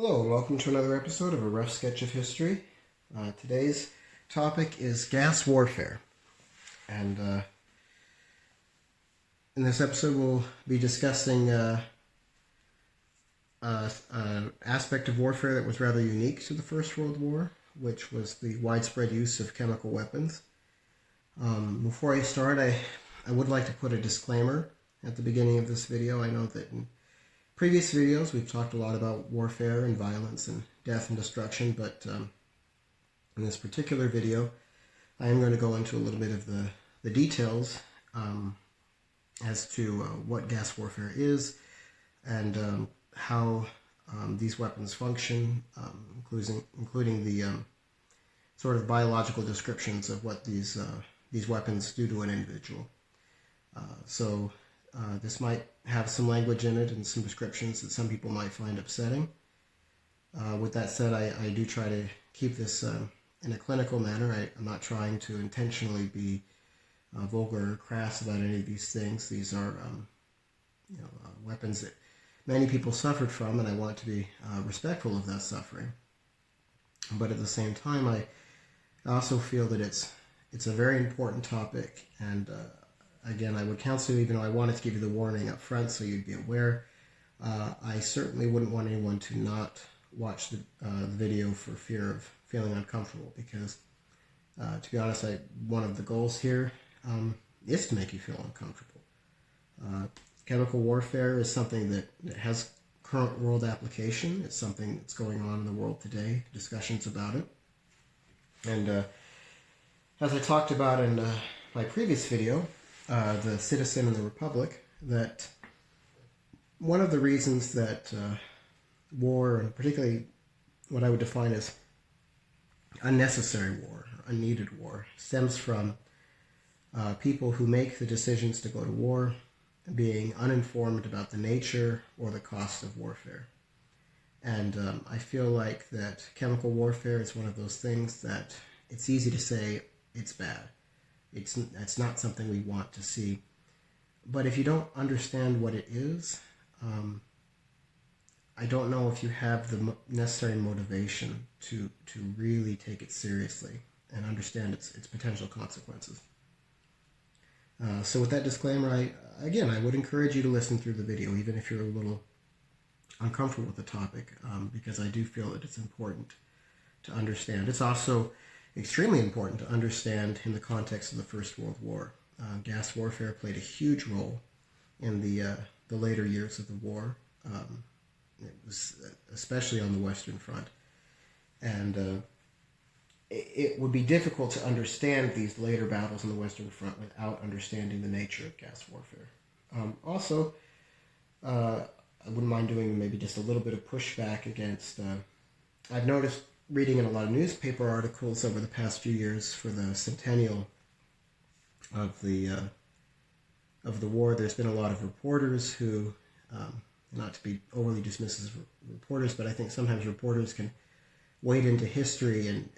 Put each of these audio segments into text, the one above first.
Hello and welcome to another episode of A Rough Sketch of History. Today's topic is gas warfare. And in this episode we'll be discussing an aspect of warfare that was rather unique to the First World War, which was the widespread use of chemical weapons. Before I start, I would like to put a disclaimer at the beginning of this video. I know that in previous videos we've talked a lot about warfare and violence and death and destruction, but in this particular video I am going to go into a little bit of the details as to what gas warfare is and how these weapons function, including the sort of biological descriptions of what these weapons do to an individual. This might have some language in it and some descriptions that some people might find upsetting. With that said, I do try to keep this in a clinical manner. I'm not trying to intentionally be vulgar or crass about any of these things. These are weapons that many people suffered from, and I want to be respectful of that suffering. But at the same time, I also feel that it's a very important topic, and again, I would counsel you, even though I wanted to give you the warning up front so you'd be aware, I certainly wouldn't want anyone to not watch the video for fear of feeling uncomfortable, because to be honest, one of the goals here is to make you feel uncomfortable. Chemical warfare is something that has current world application. It's something that's going on in the world today, discussions about it. And as I talked about in my previous video, The Citizen and the Republic, that one of the reasons that war, and particularly what I would define as unnecessary war, unneeded war, stems from people who make the decisions to go to war being uninformed about the nature or the cost of warfare. And I feel like that chemical warfare is one of those things that it's easy to say it's bad. It's not something we want to see. But if you don't understand what it is, I don't know if you have the necessary motivation to really take it seriously and understand its potential consequences. So with that disclaimer, I would encourage you to listen through the video, even if you're a little uncomfortable with the topic, because I do feel that it's important to understand. It's also extremely important to understand in the context of the First World War. Gas warfare played a huge role in the later years of the war. It was especially on the Western Front. And it would be difficult to understand these later battles on the Western Front without understanding the nature of gas warfare. Also, I wouldn't mind doing maybe just a little bit of pushback against... I've noticed reading in a lot of newspaper articles over the past few years for the centennial of the war, there's been a lot of reporters who, not to be overly dismissive of reporters, but I think sometimes reporters can wade into history and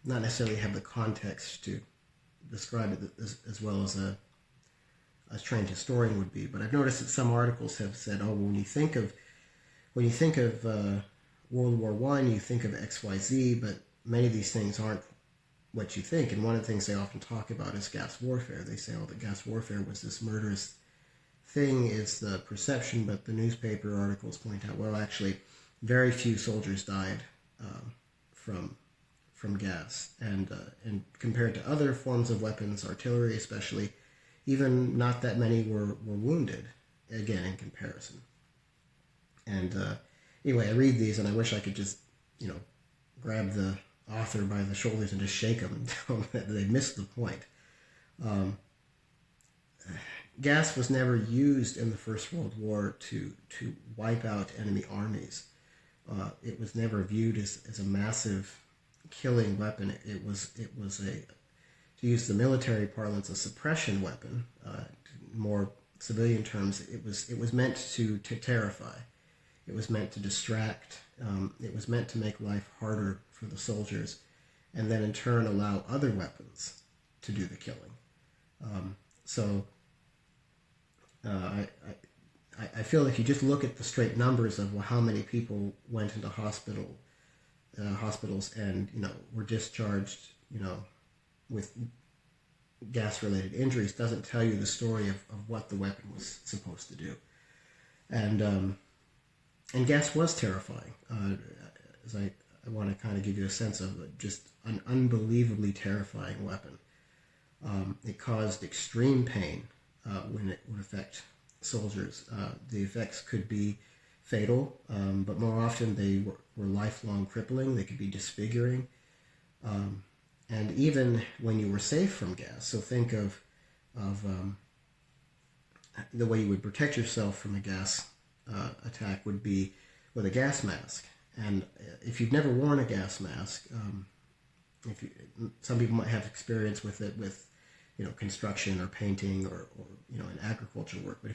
not necessarily have the context to describe it as well as a trained historian would be. But I've noticed that some articles have said, oh, when you think of World War I, you think of XYZ, but many of these things aren't what you think. And one of the things they often talk about is gas warfare. They say, oh, that gas warfare was this murderous thing, is the perception, but the newspaper articles point out, well, actually, very few soldiers died from gas. And compared to other forms of weapons, artillery especially, even not that many were wounded, again, in comparison. And anyway, I read these and I wish I could just, grab the author by the shoulders and just shake them and tell them that they missed the point. Gas was never used in the First World War to wipe out enemy armies. It was never viewed as a massive killing weapon. It was to use the military parlance, a suppression weapon. More civilian terms, it was meant to terrify. It was meant to distract. It was meant to make life harder for the soldiers, and then in turn allow other weapons to do the killing. I I feel if you just look at the straight numbers of how many people went into hospitals and were discharged with gas-related injuries, doesn't tell you the story of what the weapon was supposed to do. And gas was terrifying. As I want to kind of give you a sense of just an unbelievably terrifying weapon. It caused extreme pain when it would affect soldiers. The effects could be fatal, but more often they were lifelong crippling. They could be disfiguring. And even when you were safe from gas, so think of the way you would protect yourself from a gas attack would be with a gas mask. And if you've never worn a gas mask, some people might have experience with it with construction or painting or in agriculture work, but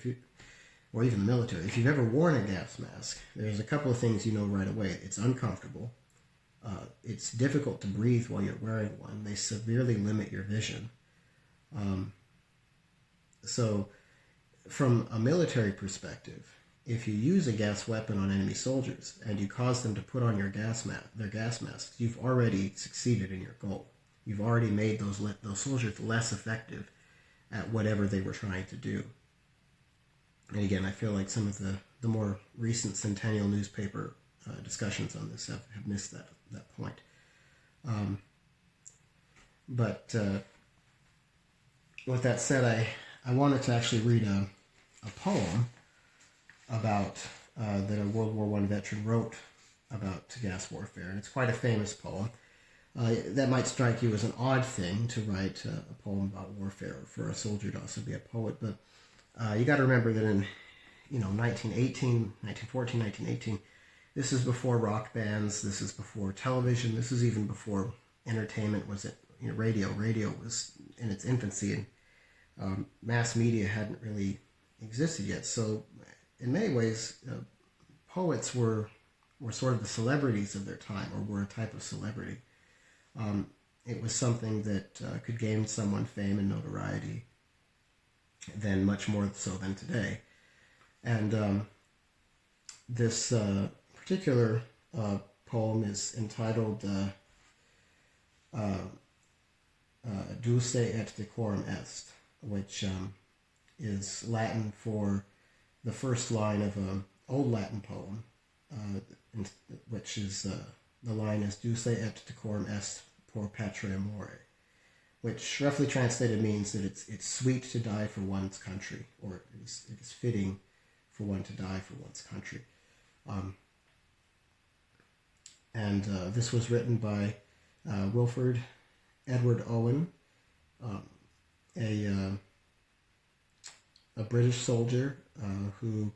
or even the military, if you've ever worn a gas mask, there's a couple of things right away. It's uncomfortable. It's difficult to breathe while you're wearing one. They severely limit your vision. So from a military perspective, if you use a gas weapon on enemy soldiers and you cause them to put on their gas masks, you've already succeeded in your goal. You've already made those soldiers less effective at whatever they were trying to do. And again, I feel like some of the more recent Centennial newspaper discussions on this have missed that point. But with that said, I wanted to actually read a poem about that a World War I veteran wrote about gas warfare, and it's quite a famous poem. That might strike you as an odd thing to write a poem about warfare, or for a soldier to also be a poet, but you got to remember that in 1914, 1918, this is before rock bands, this is before television, this is even before entertainment was radio. Radio was in its infancy, and mass media hadn't really existed yet. So in many ways, poets were sort of the celebrities of their time, or were a type of celebrity. It was something that could gain someone fame and notoriety, then much more so than today. And this particular poem is entitled Dulce et decorum est, which is Latin for the first line of an old Latin poem, which is the line is Dulce et decorum est por patria more, which roughly translated means that it's sweet to die for one's country, or it is fitting for one to die for one's country. And this was written by Wilfred Edward Owen, a British soldier who,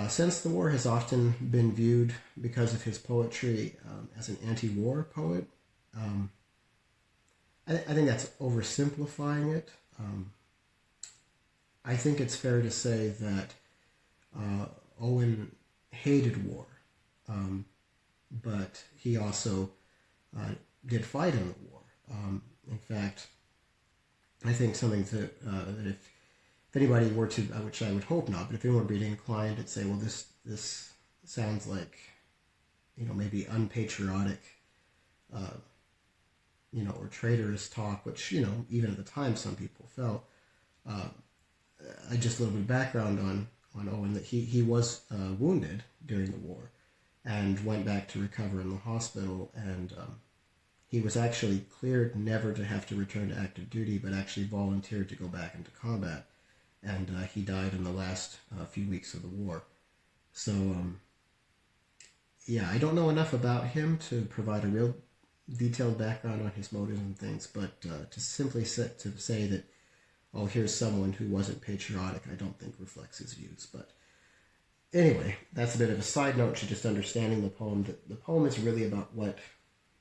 since the war, has often been viewed, because of his poetry, as an anti-war poet. I think that's oversimplifying it. I think it's fair to say that Owen hated war, but he also did fight in the war. In fact, I think something that if anybody were to, which I would hope not, but if anyone were being inclined to say, well, this sounds like, maybe unpatriotic, or traitorous talk, which, even at the time some people felt. Just a little bit of background on Owen, that he was wounded during the war and went back to recover in the hospital, and he was actually cleared never to have to return to active duty, but actually volunteered to go back into combat, and he died in the last few weeks of the war. So, I don't know enough about him to provide a real detailed background on his motives and things, but to simply say that, oh, here's someone who wasn't patriotic, I don't think reflects his views. But anyway, that's a bit of a side note to just understanding the poem. The poem is really about what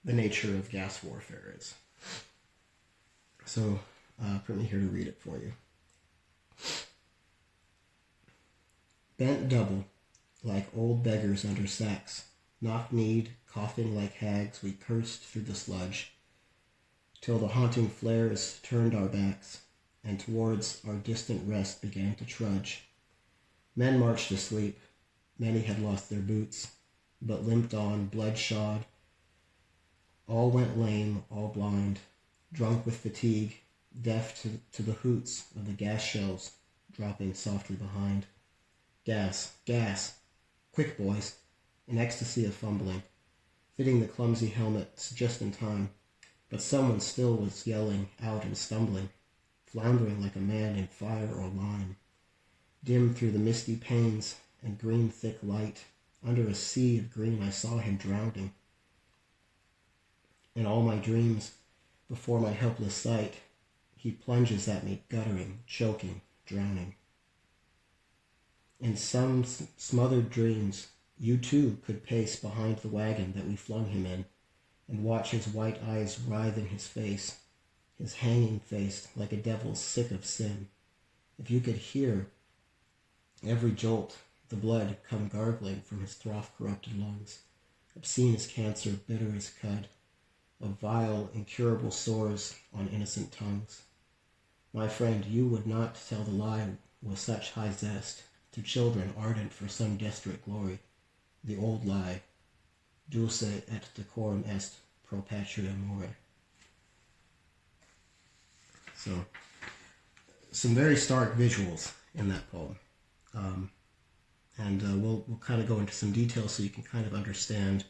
the nature of gas warfare is. So, put me here to read it for you. Bent double, like old beggars under sacks, knock-kneed, coughing like hags, we cursed through the sludge, till the haunting flares turned our backs, and towards our distant rest began to trudge. Men marched asleep. Many had lost their boots, but limped on, bloodshod. All went lame, all blind, drunk with fatigue, deaf to the hoots of the gas shells dropping softly behind. Gas, gas! Quick, boys! An ecstasy of fumbling, fitting the clumsy helmets just in time. But someone still was yelling out and stumbling, floundering like a man in fire or lime. Dim through the misty panes and green thick light, under a sea of green I saw him drowning. In all my dreams, before my helpless sight, he plunges at me, guttering, choking, drowning. In some smothered dreams, you too could pace behind the wagon that we flung him in, and watch his white eyes writhe in his face, his hanging face like a devil sick of sin. If you could hear every jolt, the blood come gargling from his froth-corrupted lungs, obscene as cancer, bitter as cud, of vile, incurable sores on innocent tongues. My friend, you would not tell the lie with such high zest to children ardent for some desperate glory, the old lie, dulce et decorum est pro patria more. So, some very stark visuals in that poem. We'll kind of go into some details so you can kind of understand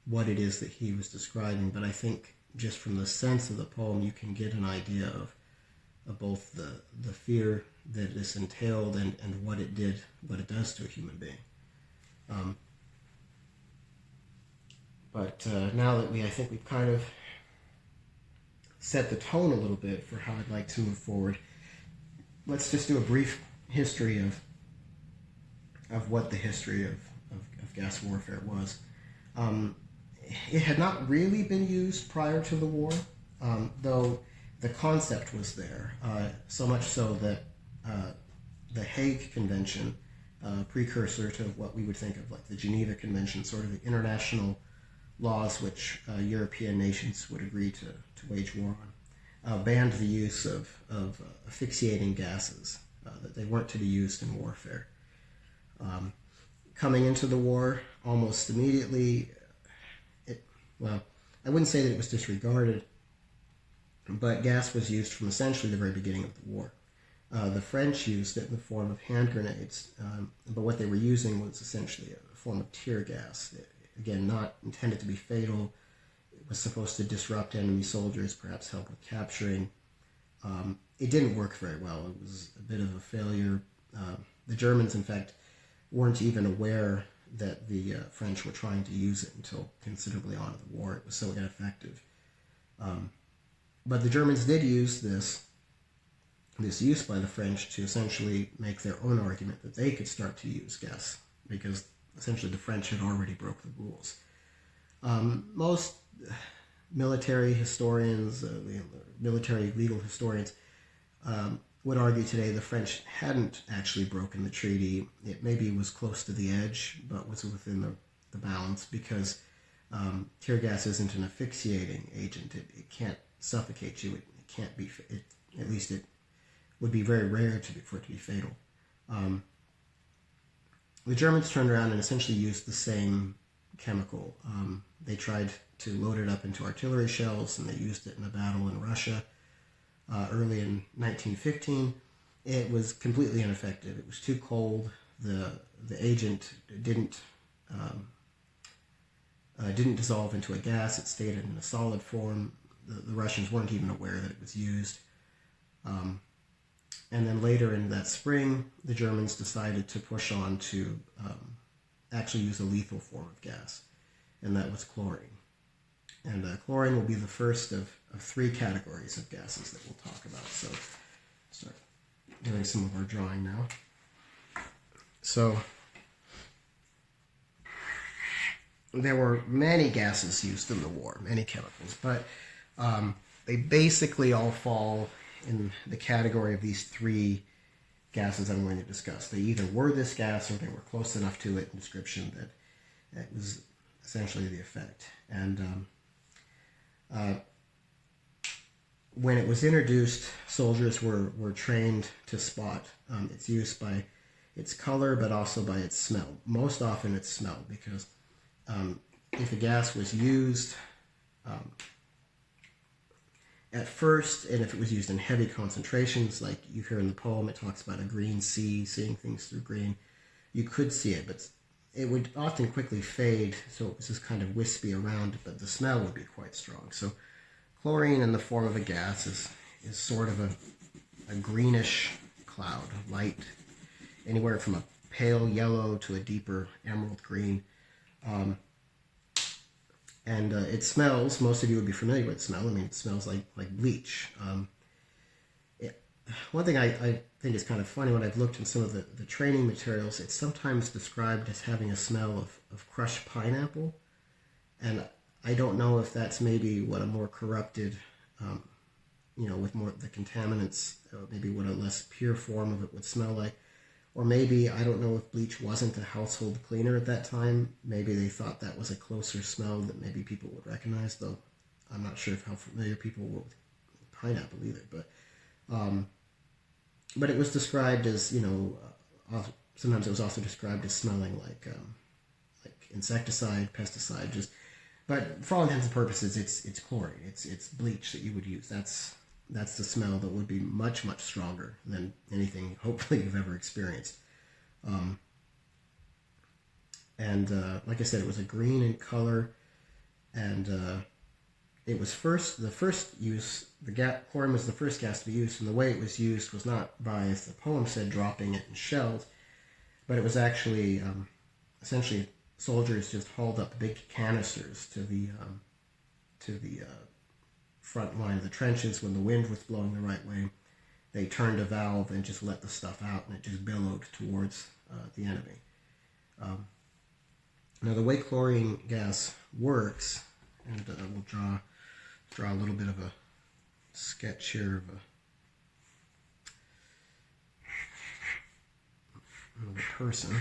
what it is that he was describing. But I think just from the sense of the poem, you can get an idea of both the fear that this entailed and what it does to a human being. But now that I think we've kind of set the tone a little bit for how I'd like to move forward, let's just do a brief history of what the history of gas warfare was. It had not really been used prior to the war, though the concept was there, so much so that the Hague Convention, precursor to what we would think of like the Geneva Convention, sort of the international laws which European nations would agree to wage war on, banned the use of asphyxiating gases, that they weren't to be used in warfare. Coming into the war, almost immediately, I wouldn't say that it was disregarded, but gas was used from essentially the very beginning of the war. The French used it in the form of hand grenades, but what they were using was essentially a form of tear gas. Again, not intended to be fatal. It was supposed to disrupt enemy soldiers, perhaps help with capturing. It didn't work very well. It was a bit of a failure. The Germans, in fact, weren't even aware that the French were trying to use it until considerably on in the war. It was so ineffective. But the Germans did use this use by the French to essentially make their own argument that they could start to use gas, because essentially the French had already broke the rules. Most military historians, military legal historians, would argue today the French hadn't actually broken the treaty. It maybe was close to the edge, but was within the bounds, because tear gas isn't an asphyxiating agent. It can't suffocate you. It can't be, at least it would be very rare for it to be fatal. The Germans turned around and essentially used the same chemical. They tried to load it up into artillery shells, and they used it in a battle in Russia early in 1915. It was completely ineffective. It was too cold. The agent didn't dissolve into a gas. It stayed in a solid form. The Russians weren't even aware that it was used. And then later in that spring, the Germans decided to push on to actually use a lethal form of gas, and that was chlorine. And chlorine will be the first of three categories of gases that we'll talk about. So start doing some of our drawing now. So there were many gases used in the war, many chemicals, but they basically all fall in the category of these three gases I'm going to discuss. They either were this gas or they were close enough to it in description that it was essentially the effect. And when it was introduced, soldiers were trained to spot its use by its color, but also by its smell. Most often its smell, because if a gas was used at first, and if it was used in heavy concentrations, like you hear in the poem, it talks about a green sea, seeing things through green, you could see it, but it would often quickly fade, so it was just kind of wispy around, but the smell would be quite strong. So chlorine in the form of a gas is sort of a greenish cloud, light, anywhere from a pale yellow to a deeper emerald green. And it smells, most of you would be familiar with smell. I mean, it smells like bleach. One thing I think is kind of funny, when I've looked in some of the training materials, it's sometimes described as having a smell of crushed pineapple. And I don't know if that's maybe what a more corrupted, with more the contaminants, maybe what a less pure form of it would smell like. Or maybe, I don't know if bleach wasn't a household cleaner at that time. Maybe they thought that was a closer smell that maybe people would recognize, though I'm not sure how familiar people were with pineapple either. But it was described as, sometimes it was also described as smelling like insecticide, pesticide, but for all intents and purposes, it's chlorine. It's bleach that you would use. That's the smell that would be much, much stronger than anything hopefully you've ever experienced. Like I said, it was a green in color, and it was the first use, chlorine was the first gas to be used, and the way it was used was not by, as the poem said, dropping it in shells, but it was actually, essentially, soldiers just hauled up big canisters to the front line of the trenches when the wind was blowing the right way. They turned a valve and just let the stuff out, and it just billowed towards the enemy. Now, the way chlorine gas works, and we'll draw a little bit of a sketch here of a person.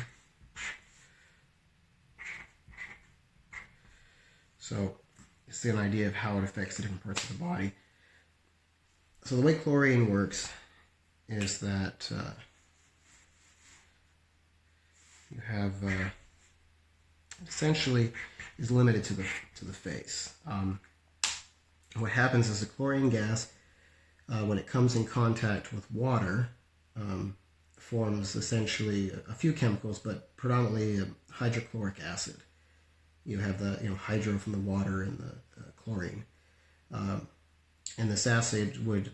So it's an idea of how it affects the different parts of the body. So the way chlorine works is that you have essentially is limited to the face. What happens is the chlorine gas, when it comes in contact with water, forms essentially a few chemicals, but predominantly hydrochloric acid. You have the hydro from the water and the chlorine, and this acid would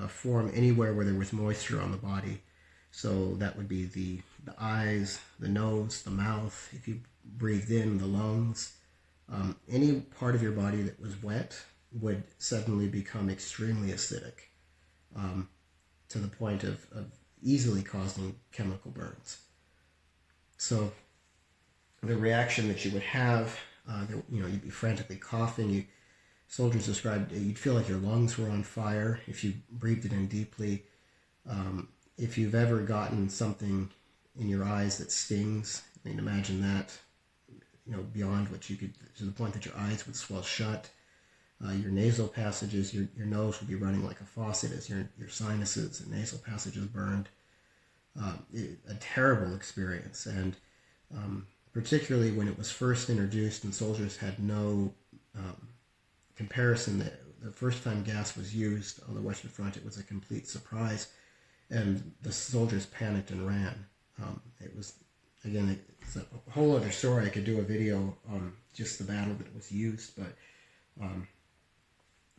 form anywhere where there was moisture on the body. So that would be the eyes, the nose, the mouth. If you breathed in, the lungs, any part of your body that was wet would suddenly become extremely acidic, to the point of easily causing chemical burns. So the reaction that you would have, you'd be frantically coughing. Soldiers described you'd feel like your lungs were on fire if you breathed it in deeply. If you've ever gotten something in your eyes that stings, I mean, imagine that, beyond what you could, to the point that your eyes would swell shut. Your nasal passages, your nose would be running like a faucet as your sinuses and nasal passages burned. A terrible experience, and particularly when it was first introduced and soldiers had no comparison. The first time gas was used on the Western Front, it was a complete surprise, and the soldiers panicked and ran. It was, again, it's a whole other story. I could do a video on just the battle that was used, but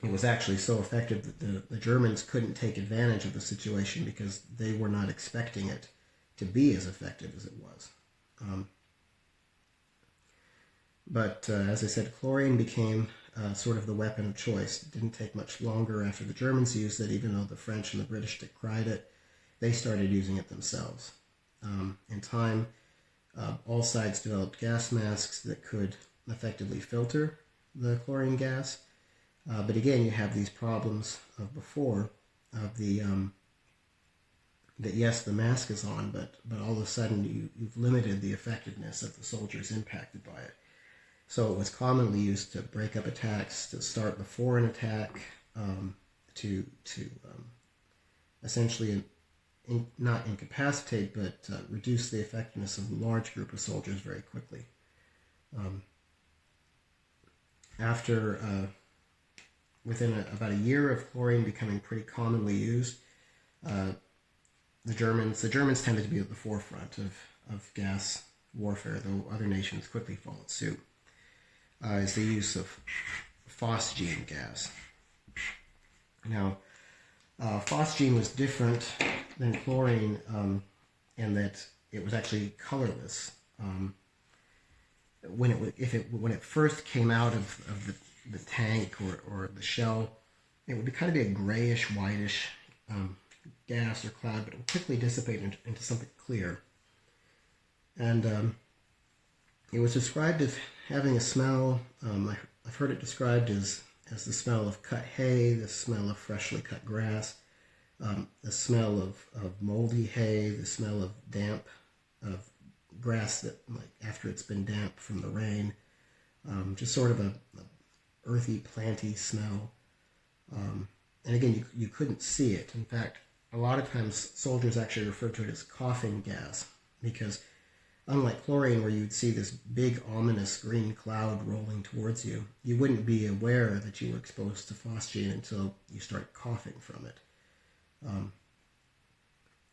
it was actually so effective that the Germans couldn't take advantage of the situation because they were not expecting it to be as effective as it was. But as I said, chlorine became sort of the weapon of choice. It didn't take much longer after the Germans used it, even though the French and the British decried it. They started using it themselves. In time, all sides developed gas masks that could effectively filter the chlorine gas. But again, you have these problems of before, of that yes, the mask is on, but all of a sudden you've limited the effectiveness of the soldiers impacted by it. So it was commonly used to break up attacks, to start before an attack, to essentially not incapacitate, but reduce the effectiveness of a large group of soldiers very quickly. After within about a year of chlorine becoming pretty commonly used, the Germans tended to be at the forefront of gas warfare, though other nations quickly followed suit, is the use of Phosgene gas. Now, Phosgene was different than chlorine in that it was actually colorless. When it first came out of the tank or the shell, it would kind of be a grayish, whitish gas or cloud, but it would quickly dissipate into something clear. And it was described as having a smell. I've heard it described as the smell of cut hay, the smell of freshly cut grass, the smell of moldy hay, the smell of damp, of grass that, like, after it's been damp from the rain, just sort of a earthy, planty smell. And again, you couldn't see it. In fact, a lot of times soldiers actually referred to it as coughing gas, because unlike chlorine, where you'd see this big, ominous green cloud rolling towards you, you wouldn't be aware that you were exposed to phosgene until you start coughing from it.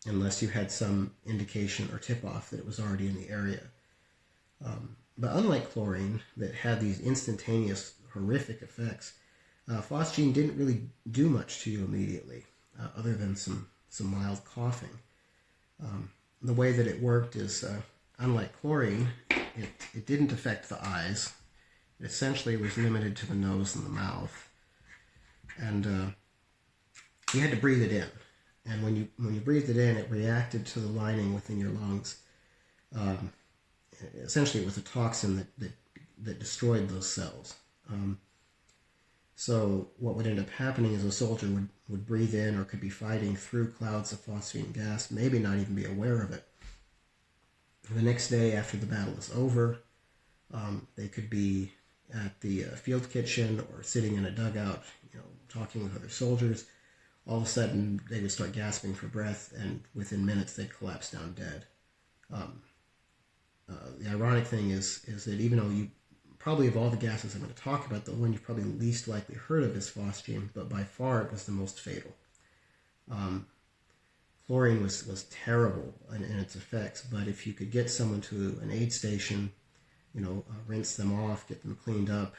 Unless you had some indication or tip-off that it was already in the area. But unlike chlorine, that had these instantaneous, horrific effects, phosgene didn't really do much to you immediately, other than some mild coughing. The way that it worked is, unlike chlorine, it didn't affect the eyes. It essentially was limited to the nose and the mouth. And you had to breathe it in. And when you breathed it in, it reacted to the lining within your lungs. Essentially, it was a toxin that destroyed those cells. So what would end up happening is a soldier would breathe in, or could be fighting through clouds of phosphine gas, maybe not even be aware of it. The next day after the battle is over, they could be at the field kitchen or sitting in a dugout, talking with other soldiers. All of a sudden, they would start gasping for breath, and within minutes, they'd collapse down dead. The ironic thing is that even though you probably, of all the gases I'm going to talk about, the one you've probably least likely heard of is phosgene, but by far it was the most fatal. Chlorine was terrible in its effects, but if you could get someone to an aid station, rinse them off, get them cleaned up,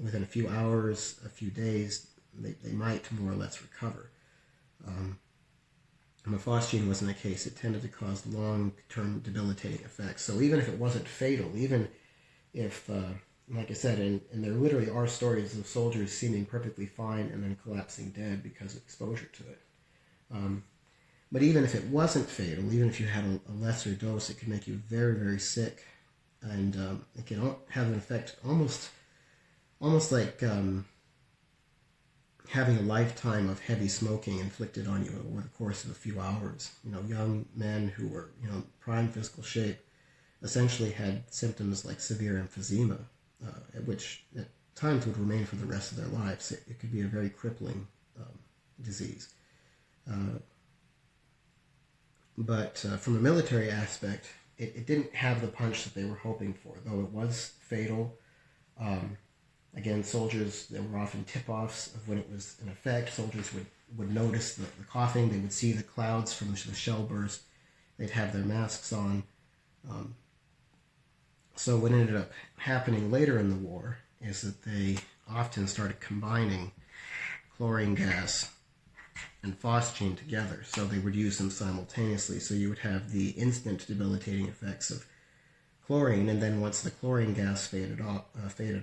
within a few hours, a few days, they might more or less recover. But phosgene wasn't the case. It tended to cause long-term debilitating effects. So even if it wasn't fatal, even if, like I said, and there literally are stories of soldiers seeming perfectly fine and then collapsing dead because of exposure to it. But even if it wasn't fatal, even if you had a lesser dose, it could make you very, very sick. And it can have an effect almost like having a lifetime of heavy smoking inflicted on you over the course of a few hours. Young men who were, prime physical shape essentially had symptoms like severe emphysema, which at times would remain for the rest of their lives. It could be a very crippling disease. But from a military aspect, it didn't have the punch that they were hoping for, though it was fatal. Again, soldiers, there were often tip-offs of when it was in effect. Soldiers would notice the coughing. They would see the clouds from the shell burst. They'd have their masks on. So what ended up happening later in the war is that they often started combining chlorine gas and phosgene together. So they would use them simultaneously. So you would have the instant debilitating effects of chlorine, and then once the chlorine gas faded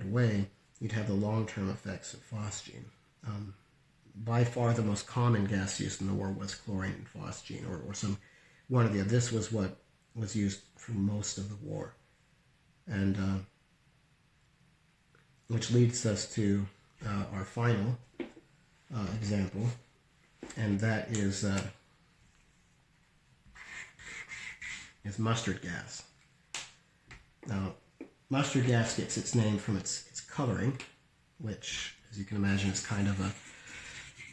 away, you'd have the long-term effects of phosgene. By far the most common gas used in the war was chlorine and phosgene, or some one of the other. This was what was used for most of the war. And which leads us to our final example, and that is mustard gas. Now, mustard gas gets its name from its coloring, which, as you can imagine, it's kind of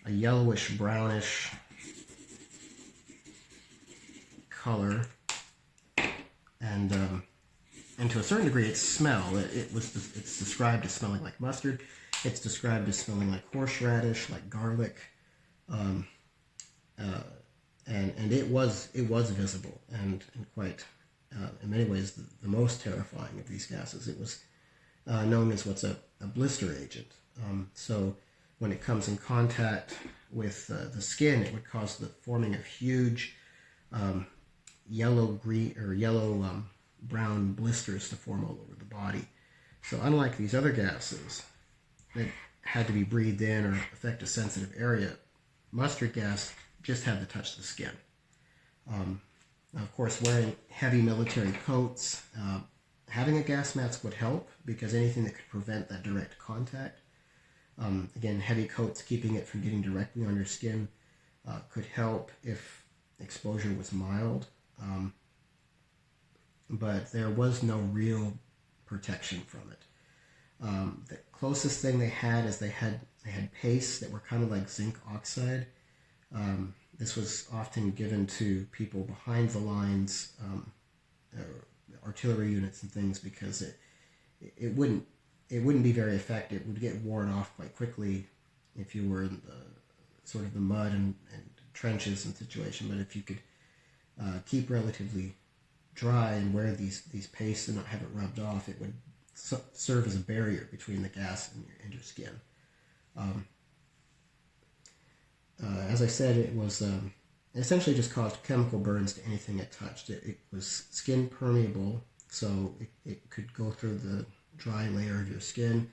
a yellowish, brownish color, and to a certain degree, its smell. It's described as smelling like mustard. It's described as smelling like horseradish, like garlic, and it was visible and quite, in many ways, the most terrifying of these gases. It was known as what's a blister agent. So when it comes in contact with the skin, it would cause the forming of huge yellow-green or yellow-brown blisters to form all over the body. So unlike these other gases that had to be breathed in or affect a sensitive area, mustard gas just had to touch the skin. Now, of course, wearing heavy military coats, having a gas mask would help, because anything that could prevent that direct contact. Again, heavy coats keeping it from getting directly on your skin could help if exposure was mild. But there was no real protection from it. The closest thing they had is they had pastes that were kind of like zinc oxide. This was often given to people behind the lines, artillery units and things, because it wouldn't be very effective. It would get worn off quite quickly if you were in the sort of the mud and trenches and situation. But if you could keep relatively dry and wear these pastes and not have it rubbed off, it would serve as a barrier between the gas and your skin. As I said, it was essentially just caused chemical burns to anything it touched. It was skin permeable, so it could go through the dry layer of your skin.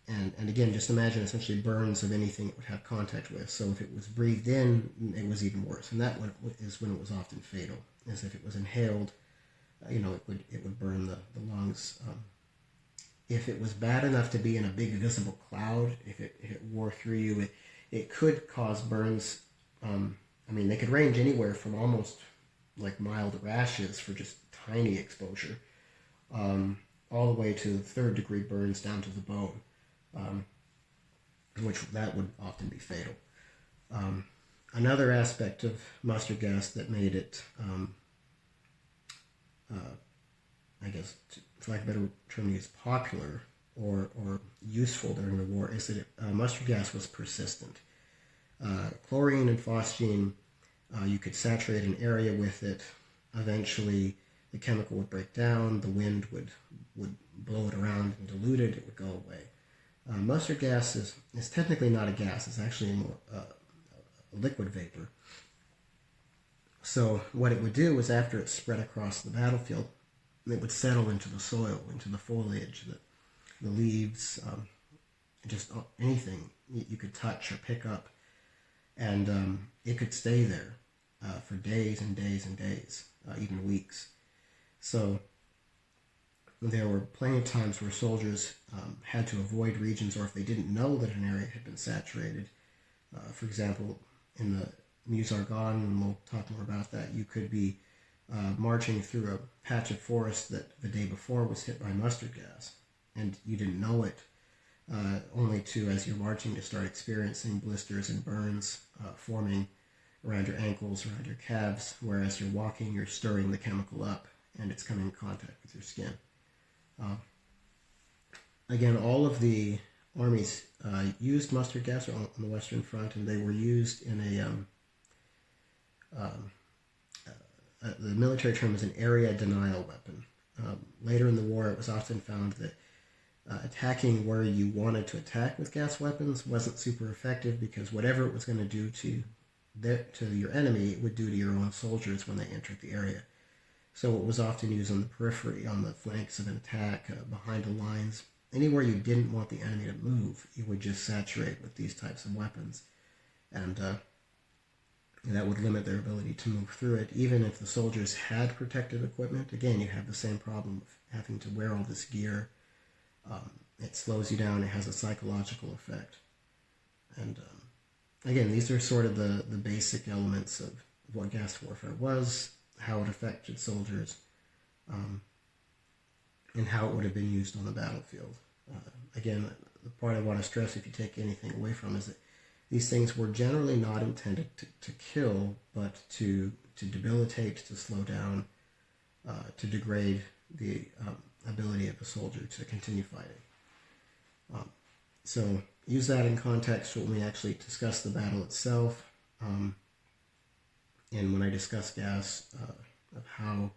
And again, just imagine essentially burns of anything it would have contact with. So if it was breathed in, it was even worse. And that is when it was often fatal, as if it was inhaled, it would burn the lungs. If it was bad enough to be in a big visible cloud, if it wore through you, it could cause burns. They could range anywhere from almost like mild rashes for just tiny exposure, all the way to third-degree burns down to the bone, which that would often be fatal. Another aspect of mustard gas that made it, I guess, for lack of a better term to use, popular or useful during the war, is that mustard gas was persistent. Chlorine and phosgene, you could saturate an area with it. Eventually, the chemical would break down. The wind would blow it around and dilute it. It would go away. Mustard gas is technically not a gas. It's actually a liquid vapor. So what it would do is, after it spread across the battlefield, it would settle into the soil, into the foliage, the leaves, just anything you could touch or pick up. And it could stay there for days and days and days, even weeks. So there were plenty of times where soldiers had to avoid regions, or if they didn't know that an area had been saturated. For example, in the Meuse-Argonne, and we'll talk more about that, you could be marching through a patch of forest that the day before was hit by mustard gas, and you didn't know it, only to, as you're marching, to start experiencing blisters and burns forming around your ankles, around your calves, whereas you're walking, you're stirring the chemical up, and it's coming in contact with your skin. Again, all of the armies used mustard gas on the Western Front, and they were used in the military term is an area denial weapon. Later in the war, it was often found that attacking where you wanted to attack with gas weapons wasn't super effective, because whatever it was going to do to your enemy, it would do to your own soldiers when they entered the area. So it was often used on the periphery, on the flanks of an attack, behind the lines. Anywhere you didn't want the enemy to move, you would just saturate with these types of weapons. And that would limit their ability to move through it. Even if the soldiers had protective equipment, again, you have the same problem of having to wear all this gear. It slows you down. It has a psychological effect. And again, these are sort of the basic elements of what gas warfare was, how it affected soldiers, and how it would have been used on the battlefield. again, the part I want to stress, if you take anything away from, is that these things were generally not intended to kill, but to debilitate, to slow down, to degrade the ability of a soldier to continue fighting. So use that in context when we actually discuss the battle itself, and when I discuss gas, of how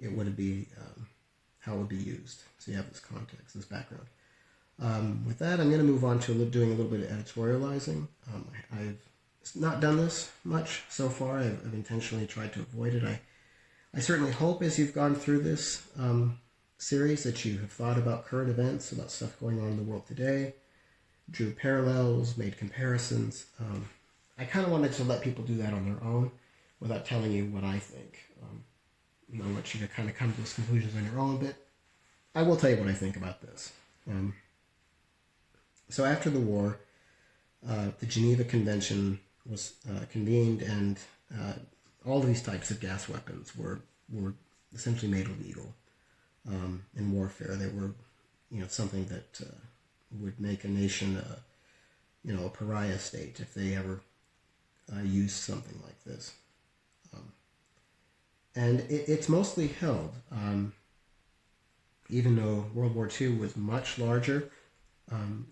it would be used. So you have this context, this background. With that, I'm going to move on to doing a little bit of editorializing. I've not done this much so far. I've intentionally tried to avoid it. I certainly hope as you've gone through this series that you have thought about current events, about stuff going on in the world today, drew parallels, made comparisons. I kind of wanted to let people do that on their own without telling you what I think. I want you to kind of come to those conclusions on your own, but I will tell you what I think about this. So after the war, the Geneva Convention was convened, and all of these types of gas weapons were essentially made illegal in warfare. They were, something that would make a nation, a pariah state if they ever used something like this. And it's mostly held, even though World War II was much larger, and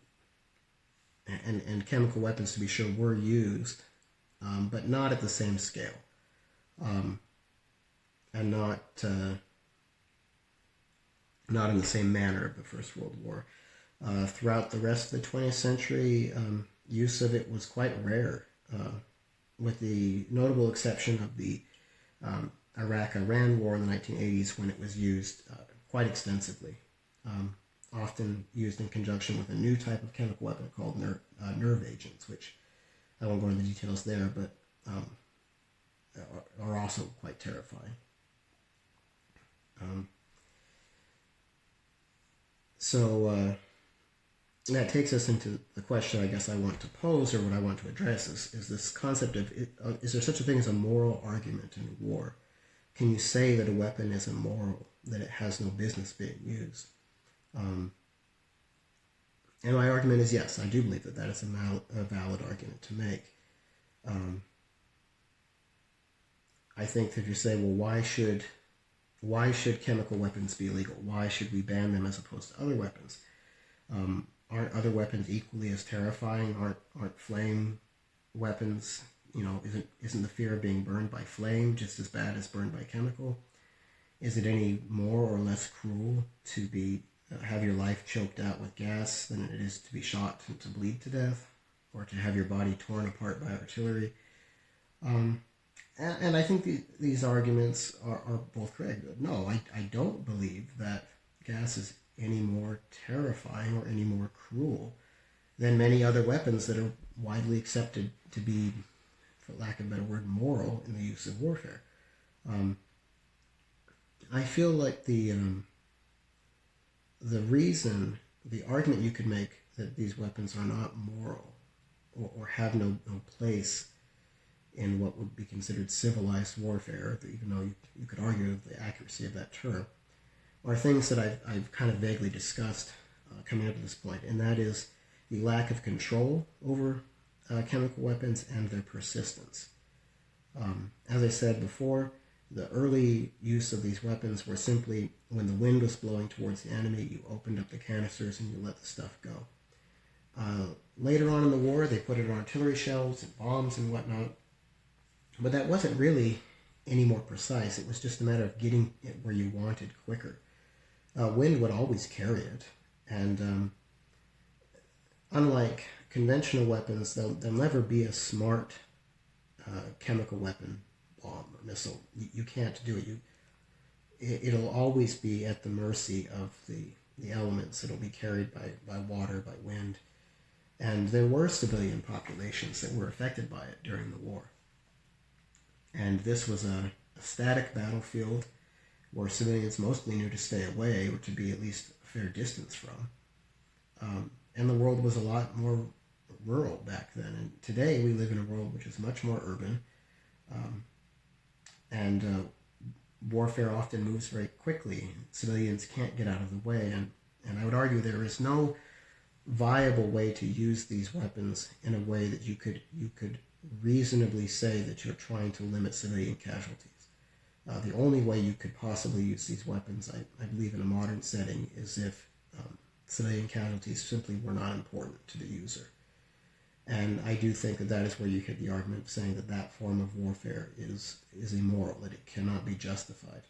chemical weapons, to be sure, were used, but not at the same scale, and not in the same manner of the First World War. Throughout the rest of the 20th century, use of it was quite rare, with the notable exception of the Iraq-Iran War in the 1980s, when it was used quite extensively, often used in conjunction with a new type of chemical weapon called nerve agents, which I won't go into the details there, but are also quite terrifying. So that takes us into the question I guess I want to pose, or what I want to address, is this concept of, is there such a thing as a moral argument in war? Can you say that a weapon is immoral, that it has no business being used? And my argument is yes, I do believe that is a valid argument to make. I think that if you say, well, why should chemical weapons be illegal? Why should we ban them as opposed to other weapons? Aren't other weapons equally as terrifying? Aren't flame weapons, isn't the fear of being burned by flame just as bad as burned by chemical? Is it any more or less cruel to have your life choked out with gas than it is to be shot and to bleed to death, or to have your body torn apart by artillery? And I think these arguments are both correct. No, I don't believe that gas is any more terrifying or any more cruel than many other weapons that are widely accepted to be, for lack of a better word, moral in the use of warfare. I feel like the argument you could make that these weapons are not moral, or have no place in what would be considered civilized warfare, even though you could argue the accuracy of that term, are things that I've kind of vaguely discussed coming up to this point, and that is the lack of control over chemical weapons and their persistence. As I said before, the early use of these weapons were simply when the wind was blowing towards the enemy, you opened up the canisters and you let the stuff go. Later on in the war, they put it on artillery shells and bombs and whatnot, but that wasn't really any more precise. It was just a matter of getting it where you wanted quicker. Wind would always carry it, and unlike conventional weapons, there'll never be a smart chemical weapon, bomb or missile. You can't do it. It'll always be at the mercy of the elements. It'll be carried by water, by wind, and there were civilian populations that were affected by it during the war. And this was a static battlefield where civilians mostly knew to stay away, or to be at least a fair distance from. And the world was a lot more rural back then. And today we live in a world which is much more urban, and warfare often moves very quickly. Civilians can't get out of the way, And I would argue there is no viable way to use these weapons in a way that you could reasonably say that you're trying to limit civilian casualties. The only way you could possibly use these weapons, I believe, in a modern setting is if civilian casualties simply were not important to the user. And I do think that is where you hit the argument of saying that that form of warfare is immoral, that it cannot be justified.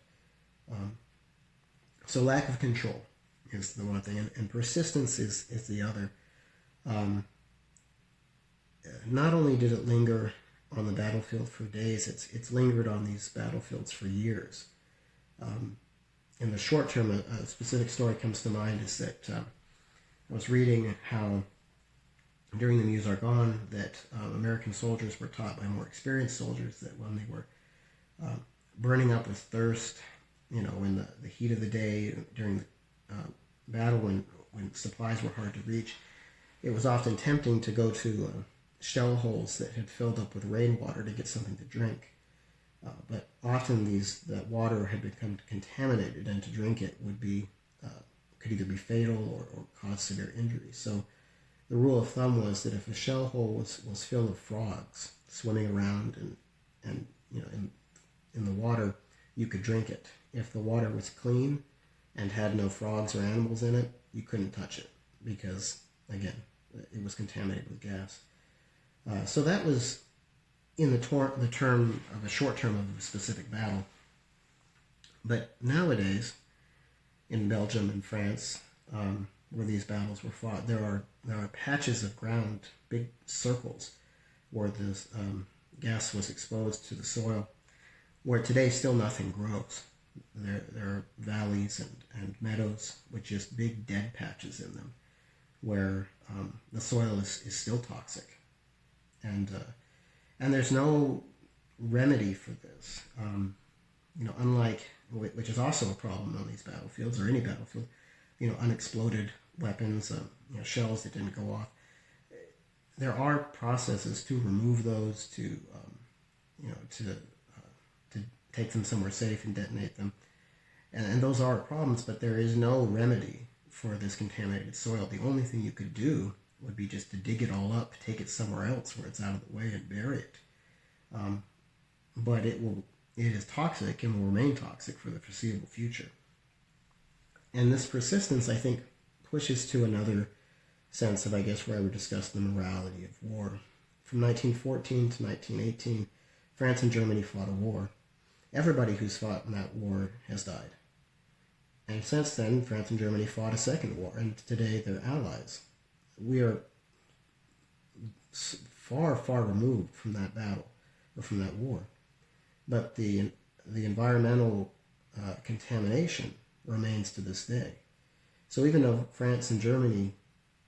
So lack of control is the one thing, and persistence is the other. Not only did it linger on the battlefield for days, it's lingered on these battlefields for years. In the short term, a specific story comes to mind is that I was reading how during the Meuse-Argonne that American soldiers were taught by more experienced soldiers that when they were burning up with thirst, in the heat of the day during the battle when supplies were hard to reach, it was often tempting to go to shell holes that had filled up with rainwater to get something to drink. But often that water had become contaminated, and to drink it could either be fatal or cause severe injury. So the rule of thumb was that if a shell hole was filled with frogs swimming around and in the water, you could drink it. If the water was clean and had no frogs or animals in it, you couldn't touch it because, again, it was contaminated with gas. So that was in the term of a short term of a specific battle. But nowadays, in Belgium and France, where these battles were fought, there are patches of ground, big circles, where this gas was exposed to the soil, where today still nothing grows. There are valleys and meadows with just big dead patches in them, where the soil is still toxic, and there's no remedy for this. Unlike, which is also a problem on these battlefields or any battlefield, unexploded weapons, shells that didn't go off. There are processes to remove those, to take them somewhere safe and detonate them. And those are problems, but there is no remedy for this contaminated soil. The only thing you could do would be just to dig it all up, take it somewhere else where it's out of the way and bury it. But it is toxic and will remain toxic for the foreseeable future. And this persistence, I think, pushes to another sense of, I guess, where I would discuss the morality of war. From 1914 to 1918, France and Germany fought a war. Everybody who's fought in that war has died. And since then, France and Germany fought a second war, and today they're allies. We are far, far removed from that battle, or from that war. But the environmental contamination remains to this day. So even though France and Germany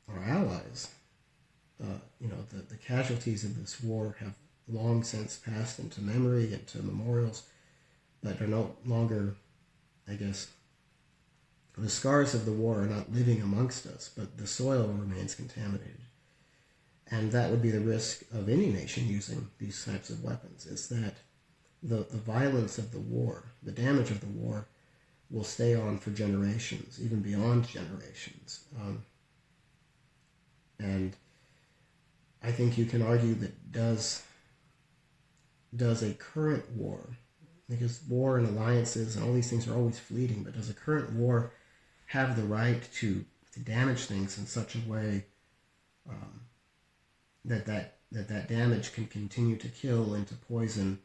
are allies, the casualties of this war have long since passed into memory, into memorials, but are no longer, I guess, the scars of the war are not living amongst us, but the soil remains contaminated. And that would be the risk of any nation using these types of weapons, is that the violence of the war, the damage of the war, will stay on for generations, even beyond generations. And I think you can argue that does a current war, because war and alliances and all these things are always fleeting, but does a current war have the right to damage things in such a way that damage can continue to kill and to poison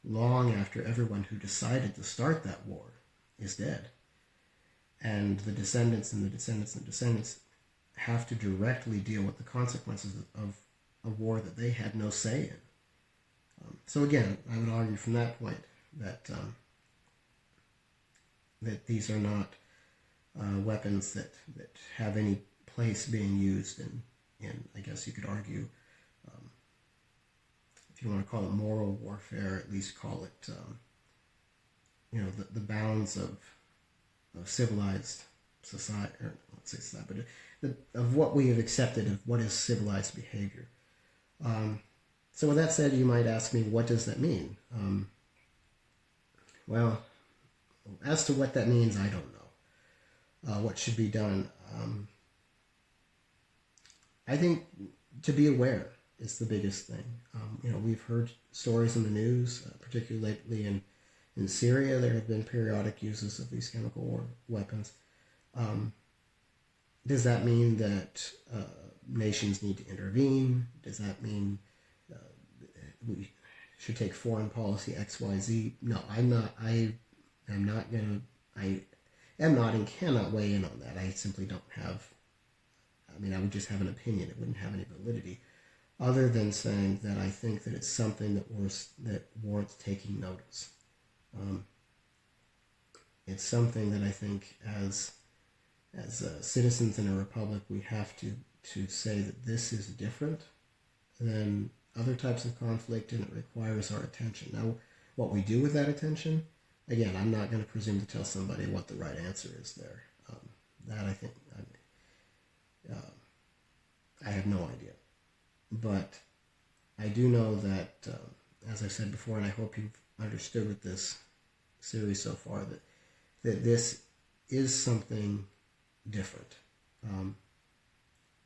long after everyone who decided to start that war is dead? And the descendants and the descendants and descendants have to directly deal with the consequences of a war that they had no say in. So again, I would argue from that point that these are not weapons that have any place being used in I guess you could argue, if you want to call it moral warfare, at least call it, the bounds of civilized society, or not say society, but of what we have accepted of what is civilized behavior. So with that said, you might ask me, what does that mean? Well, as to what that means, I don't know. what should be done. I think to be aware is the biggest thing. We've heard stories in the news, particularly lately in Syria. There have been periodic uses of these chemical weapons. Does that mean that nations need to intervene? Does that mean we should take foreign policy XYZ? No, I'm not. I am not going to. I am not and cannot weigh in on that. I simply don't have. I mean, I would just have an opinion. It wouldn't have any validity, other than saying that I think that it's something that warrants taking notice. It's something that I think as citizens in a republic, we have to say that this is different than other types of conflict, and it requires our attention. Now, what we do with that attention, again, I'm not going to presume to tell somebody what the right answer is there. That I think I have no idea. But I do know that, as I said before, and I hope you've understood with this series so far, that this is something different.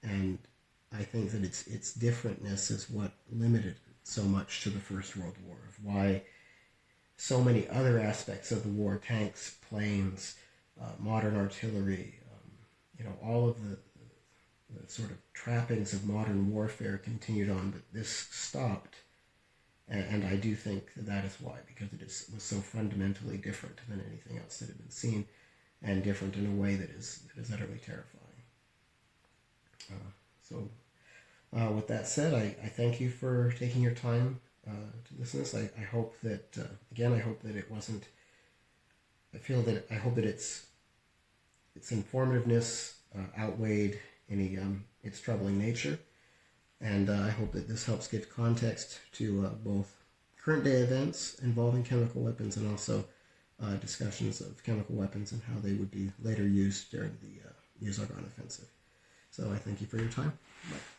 And I think that its differentness is what limited so much to the First World War, of why so many other aspects of the war, tanks, planes, modern artillery, all of the sort of trappings of modern warfare continued on, but this stopped. And I do think that is why, because it was so fundamentally different than anything else that had been seen, and different in a way that is utterly terrifying. With that said, I thank you for taking your time to listen to this. I hope that, again, I hope that it wasn't, I hope that its informativeness outweighed any its troubling nature. And I hope that this helps give context to both current day events involving chemical weapons, and also discussions of chemical weapons and how they would be later used during the Use-Argonne offensive. So I thank you for your time. Bye.